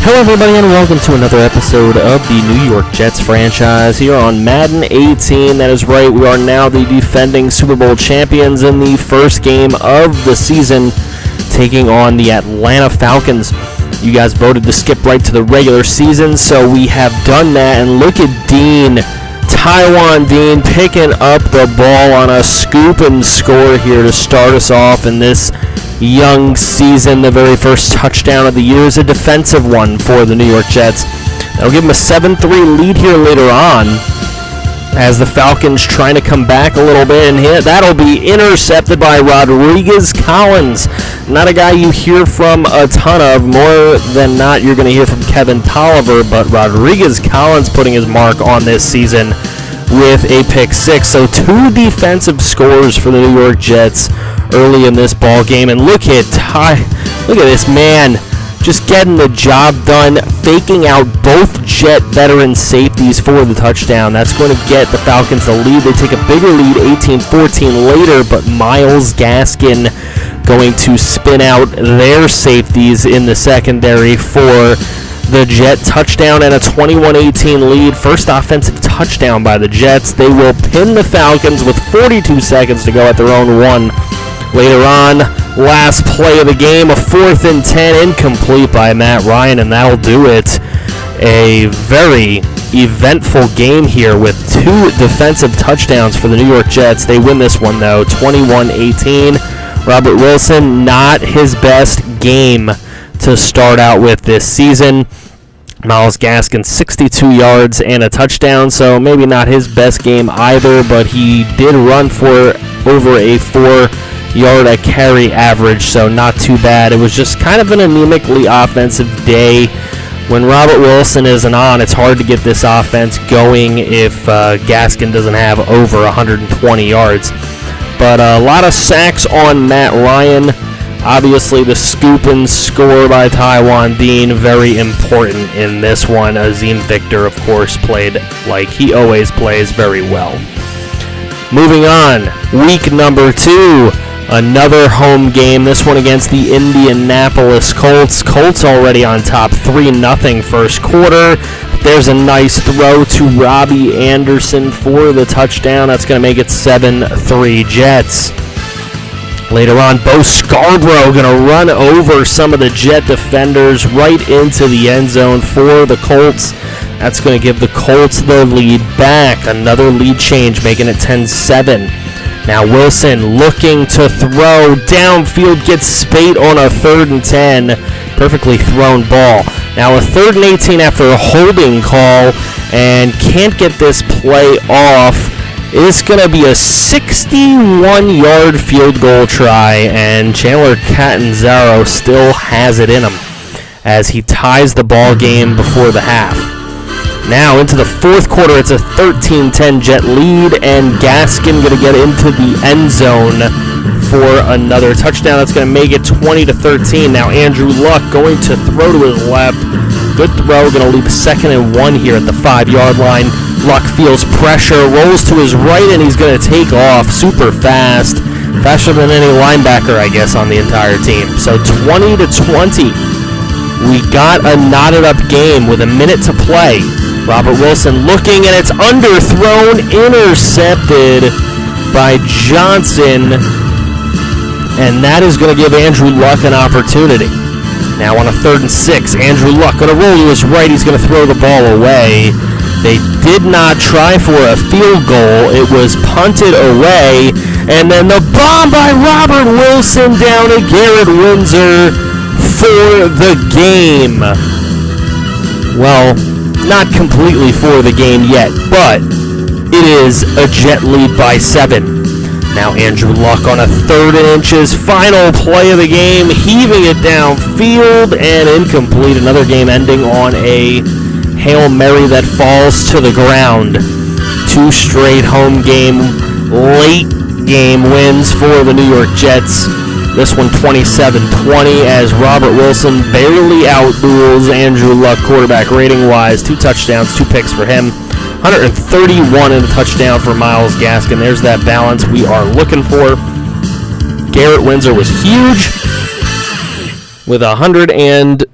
Hello everybody and welcome to another episode of the New York Jets franchise here on Madden 18. That is right, we are now the defending Super Bowl champions in the first game of the season, taking on the Atlanta Falcons. You guys voted to skip right to the regular season, so we have done that, and look at Taiwan Dean picking up the ball on a scoop and score here to start us off in this young season. The very first touchdown of the year is a defensive one for the New York Jets. That'll give them a 7-3 lead here later on as the Falcons trying to come back a little bit, and that'll be intercepted by Rodriguez-Collins. Not a guy you hear from a ton of. More than not, you're going to hear from Kevin Tolliver, but Rodriguez-Collins putting his mark on this season with a pick six. So two defensive scores for the New York Jets early in this ball game, and look at this man just getting the job done, faking out both Jet veteran safeties for the touchdown. That's going to get the Falcons the lead. They take a bigger lead 18-14 later, but Myles Gaskin going to spin out their safeties in the secondary for the Jet touchdown and a 21-18 lead. First offensive touchdown by the Jets. They will pin the Falcons with 42 seconds to go at their own one. Later on, last play of the game, a 4th and 10, incomplete by Matt Ryan, and that'll do it. A very eventful game here with two defensive touchdowns for the New York Jets. They win this one, though, 21-18. Robert Wilson, not his best game to start out with this season. Myles Gaskin, 62 yards and a touchdown, so maybe not his best game either, but he did run for over a 4-yard a carry average, so not too bad. It was just kind of an anemically offensive day. When Robert Wilson isn't on, it's hard to get this offense going if Gaskin doesn't have over 120 yards. But a lot of sacks on Matt Ryan. Obviously, the scoop and score by Taiwan Dean, very important in this one. Azim Victor, of course, played like he always plays, very well. Moving on, week number 2, another home game. This one against the Indianapolis Colts. Colts already on top, 3-0 first quarter. There's a nice throw to Robbie Anderson for the touchdown. That's going to make it 7-3 Jets. Later on, Bo Scarborough going to run over some of the Jet defenders right into the end zone for the Colts. That's going to give the Colts the lead back. Another lead change, making it 10-7. Now Wilson looking to throw downfield, gets spate on a 3rd and 10. Perfectly thrown ball. Now a 3rd and 18 after a holding call, and can't get this play off. It's going to be a 61-yard field goal try, and Chandler Catanzaro still has it in him as he ties the ball game before the half. Now into the fourth quarter, it's a 13-10 Jet lead, and Gaskin going to get into the end zone for another touchdown. That's going to make it 20-13. Now Andrew Luck going to throw to his left. Good throw, going to leave 2nd and 1 here at the 5-yard line. Luck feels pressure, rolls to his right, and he's going to take off super fast. Faster than any linebacker, I guess, on the entire team. So 20-20. We got a knotted-up game with a minute to play. Robert Wilson looking, and it's underthrown, intercepted by Johnson. And that is going to give Andrew Luck an opportunity. Now on a 3rd and 6, Andrew Luck going to roll to his right. He's going to throw the ball away. They did not try for a field goal. It was punted away. And then the bomb by Robert Wilson down to Garrett Windsor for the game. Well, not completely for the game yet, but it is a Jet lead by 7. Now Andrew Luck on a 3rd and inches, final play of the game, heaving it downfield, and incomplete. Another game ending on a Hail Mary that falls to the ground. 2 straight home game, late game wins for the New York Jets. This one 27-20 as Robert Wilson barely outduels Andrew Luck quarterback rating-wise. 2 touchdowns, 2 picks for him. 131 in the touchdown for Myles Gaskin. There's that balance we are looking for. Garrett Windsor was huge with 100 and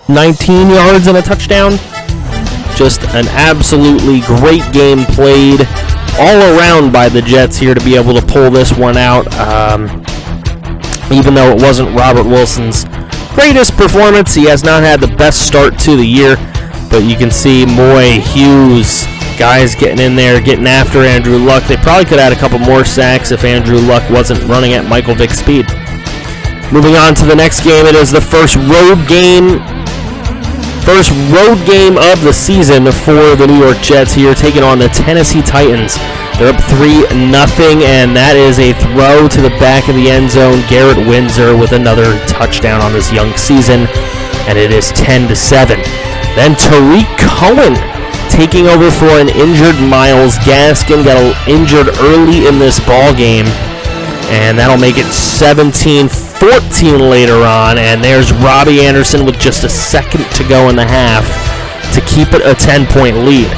19 yards and a touchdown. Just an absolutely great game played all around by the Jets here to be able to pull this one out. Even though it wasn't Robert Wilson's greatest performance, he has not had the best start to the year. But you can see Moy, Hughes, guys getting in there, getting after Andrew Luck. They probably could have had a couple more sacks if Andrew Luck wasn't running at Michael Vick speed. Moving on to the next game, it is the first road game of the season for the New York Jets here, taking on the Tennessee Titans. They're up 3-0, and that is a throw to the back of the end zone. Garrett Windsor with another touchdown on this young season, and it is 10-7. Then Tariq Cohen taking over for an injured Myles Gaskin. Got injured early in this ball game, and that'll make it 17-14 later on. And there's Robbie Anderson with just a second to go in the half to keep it a 10-point lead.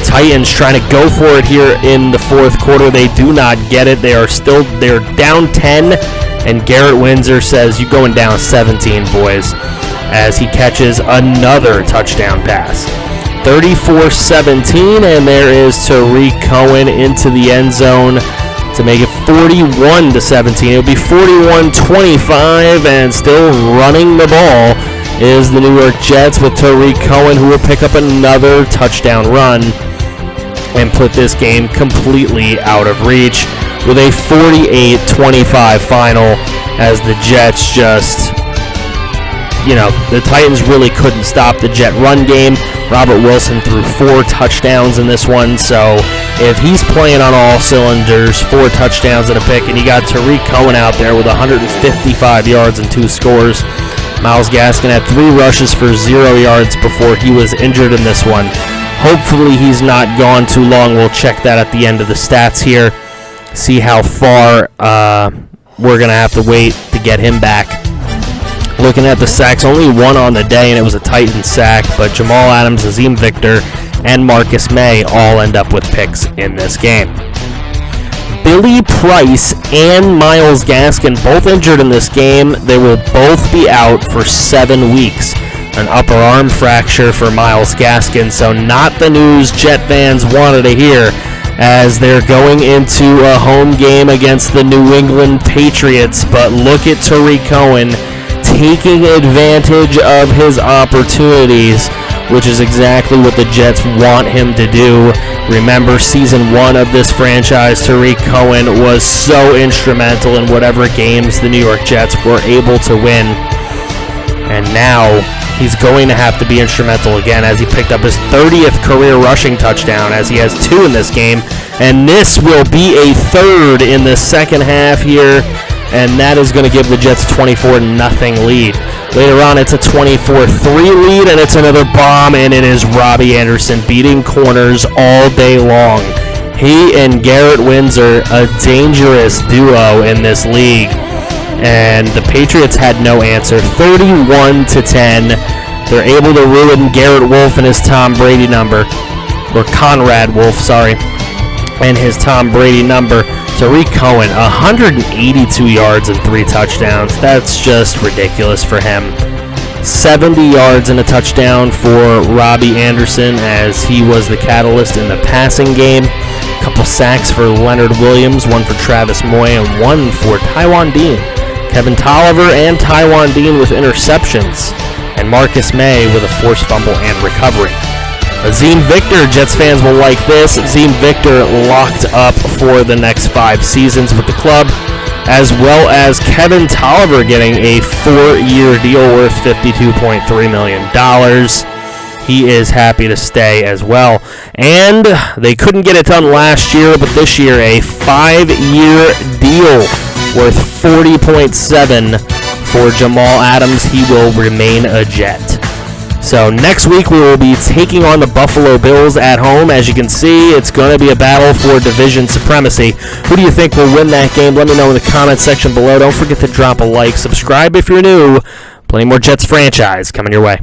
Titans trying to go for it here in the fourth quarter. They do not get it. They're down 10, and Garrett Windsor says, "You going down 17, boys," as he catches another touchdown pass. 34-17, and there is Tariq Cohen into the end zone to make it 41-17. It'll be 41-25, and still running the ball is the New York Jets with Tariq Cohen, who will pick up another touchdown run and put this game completely out of reach with a 48-25 final, as the Jets just, the Titans really couldn't stop the Jet run game. Robert Wilson threw 4 touchdowns in this one, so if he's playing on all cylinders, 4 touchdowns and a pick, and you got Tariq Cohen out there with 155 yards and 2 scores. Myles Gaskin had 3 rushes for 0 yards before he was injured in this one. Hopefully he's not gone too long. We'll check that at the end of the stats here, see how far we're going to have to wait to get him back. Looking at the sacks, only 1 on the day, and it was a Titan sack, but Jamal Adams, Azim Victor, and Marcus May all end up with picks in this game. Billy Price and Myles Gaskin both injured in this game. They will both be out for 7 weeks. An upper arm fracture for Myles Gaskin, so not the news Jet fans wanted to hear, as they're going into a home game against the New England Patriots. But look at Tariq Cohen taking advantage of his opportunities, which is exactly what the Jets want him to do. Remember, season 1 of this franchise, Tariq Cohen was so instrumental in whatever games the New York Jets were able to win. And now he's going to have to be instrumental again, as he picked up his 30th career rushing touchdown, as he has 2 in this game. And this will be a 3rd in the second half here, and that is going to give the Jets a 24-0 lead. Later on, it's a 24-3 lead, and it's another bomb, and it is Robbie Anderson beating corners all day long. He and Garrett Windsor, a dangerous duo in this league. And the Patriots had no answer. 31-10. They're able to ruin Garrett Wolfe and his Tom Brady number. Or Conrad Wolfe, sorry. And his Tom Brady number. Tariq Cohen, 182 yards and 3 touchdowns. That's just ridiculous for him. 70 yards and a touchdown for Robbie Anderson, as he was the catalyst in the passing game. A couple sacks for Leonard Williams, 1 for Travis Moy, and 1 for Tywan Dean. Kevin Tolliver and Tywan Dean with interceptions, and Marcus May with a forced fumble and recovery. Azim Victor, Jets fans will like this. Azim Victor locked up for the next 5 seasons with the club, as well as Kevin Tolliver getting a 4-year deal worth $52.3 million. He is happy to stay as well. And they couldn't get it done last year, but this year a 5-year deal worth $40.7 for Jamal Adams. He will remain a Jet. So next week we will be taking on the Buffalo Bills at home. As you can see, it's going to be a battle for division supremacy. Who do you think will win that game? Let me know in the comment section below. Don't forget to drop a like. Subscribe if you're new. Plenty more Jets franchise coming your way.